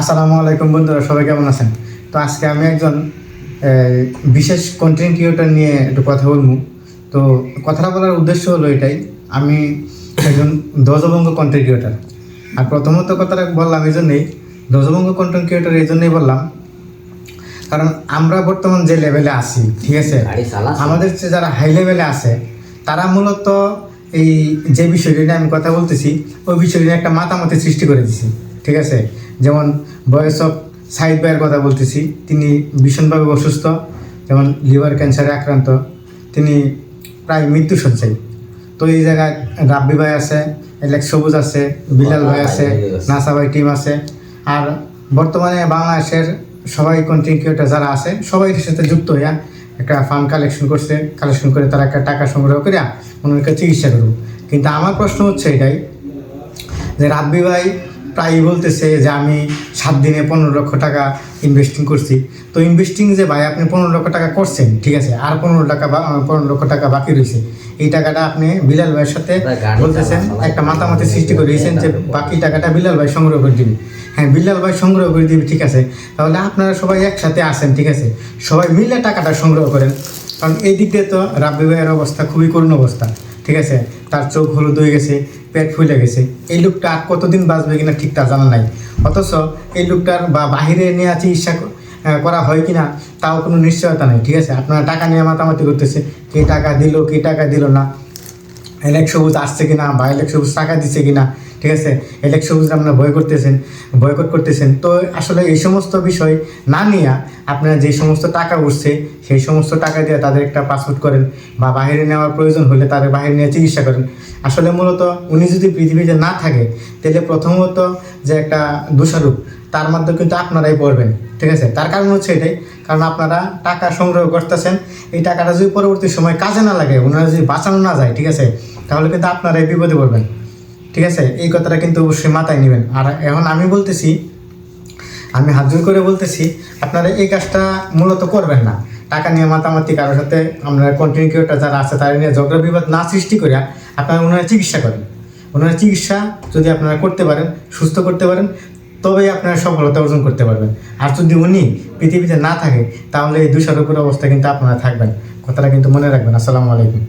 আসসালামু আলাইকুম বন্ধুরা, সবাই কেমন আছেন? তো আজকে আমি একজন বিশেষ কন্টেন্ট ক্রিয়েটর নিয়ে একটু কথা বলবো। তো কথাটা বলার উদ্দেশ্য হলো এটাই, আমি একজন ধ্বজভঙ্গ কন্টেন্ট ক্রিয়েটর। আর প্রথমত কথাটা বললাম এই জন্যেই, ধ্বজভঙ্গ কন্টেন্ট ক্রিয়েটর এই জন্যই বললাম কারণ আমরা বর্তমান যে লেভেলে আছি, ঠিক আছে, আমাদের যারা হাই লেভেলে আছে তারা মূলত এই যে বিষয়টি নিয়ে আমি কথা বলতেছি ওই বিষয়টি নিয়ে একটা মাতামাতি সৃষ্টি করে দিছি, ঠিক আছে। যেমন বয়স অফ সাইদ ভাইয়ের কথা বলতেছি, তিনি ভীষণভাবে অসুস্থ, যেমন লিভার ক্যান্সারে আক্রান্ত, তিনি প্রায় মৃত্যুশয্যায়। তো এই জায়গায় রাব্বি ভাই আছে, এলেক্স সবুজ আছে, বিলাল ভাই আছে, নাসা ভাই টিম আছে। আর বর্তমানে বাংলাদেশের সবাই কন্টেন্ট ক্রিয়েটর যারা আছে সবাই এর সাথে যুক্ত হইয়া একটা ফান্ড কালেকশন করে তারা একটা টাকা সংগ্রহ করে ওনাকে চিকিৎসা করব। কিন্তু আমার প্রশ্ন হচ্ছে এটাই যে রাব্বি ভাই প্রায়ই বলতেছে যে আমি 7 দিনে 15 লক্ষ টাকা ইনভেস্টিং করছি। তো ইনভেস্টিং যে ভাই আপনি 15 লক্ষ টাকা করছেন, ঠিক আছে, আর 15 লক্ষ টাকা বাকি রয়েছে, এই টাকাটা আপনি বিলাল ভাইয়ের সাথে বলতেছেন একটা মাতামাতি সৃষ্টি করে দিয়েছেন যে বাকি টাকাটা বিলাল ভাই সংগ্রহ করে দিবি। হ্যাঁ, বিলাল ভাই সংগ্রহ করে দিবি, ঠিক আছে, তাহলে আপনারা সবাই একসাথে আসেন, ঠিক আছে, সবাই মিলে টাকাটা সংগ্রহ করেন। কারণ এই দিক দিয়ে তো রাব্বি ভাইয়ের অবস্থা খুবই করুণ অবস্থা, ঠিক আছে, তার চোখ হলুদ হয়ে গেছে, পেট ফুলে গেছে। এই লোকটা আর কতদিন বাঁচবে কিনা ঠিক তা জানা নাই। অথচ এই লোকটার বা বাহিরে নিয়ে চিকিৎসা করা হয় কিনা তাও কোনো নিশ্চয়তা নেই, ঠিক আছে। আপনারা টাকা নিয়ে মাতামাতি করতেছে, কে টাকা দিল কে টাকা দিল না, এলেক্স সবুজ আসছে কিনা বা এলেক্স সবুজ টাকা দিচ্ছে কিনা, ঠিক আছে, এলেক্স সবুজ আপনারা বয়কট করতেছেন। তো আসলে এই সমস্ত বিষয় না নিয়ে আপনারা যে সমস্ত টাকা উঠছে সেই সমস্ত টাকা দিয়ে তাদের একটা পাসপোর্ট করেন বা বাইরে নেওয়ার প্রয়োজন হলে তাদের বাইরে নিয়ে চিকিৎসা করেন। আসলে মূলত উনি যদি পৃথিবীতে না থাকে তাহলে প্রথমত যে একটা দোষারোপ তার মধ্যে কিন্তু আপনারাই পড়বেন, ঠিক আছে। তার কারণ হচ্ছে এটাই, কারণ আপনারা টাকা সংগ্রহ করতেছেন, এই টাকাটা যদি পরবর্তী সময় কাজে না লাগে, ওনারা যদি বাঁচানো না যায়, ঠিক আছে, তাহলে কিন্তু আপনারাই বিপদে পড়বেন, ঠিক আছে। এই কথাটা কিন্তু অবশ্যই মাথায় নেবেন। আর এখন আমি হাত জোর করে বলতেছি আপনারা এই কাজটা মূলত করবেন না। টাকা নিয়ে মাতামাতি কারোর সাথে আমরা কন্টেন্ট ক্রিয়েটর যারা আছে তারা নিয়ে ঝগড়া বিবাদ না সৃষ্টি করে আপনারা ওনারা চিকিৎসা করেন। ওনারা চিকিৎসা যদি আপনারা করতে পারেন, সুস্থ করতে পারেন, তবেই আপনারা সফলতা অর্জন করতে পারবেন। আর যদি উনি পৃথিবীতে না থাকে তাহলে এই দোষারোপের অবস্থা কিন্তু আপনারা থাকবেন। কথাটা কিন্তু মনে রাখবেন। আসসালামু আলাইকুম।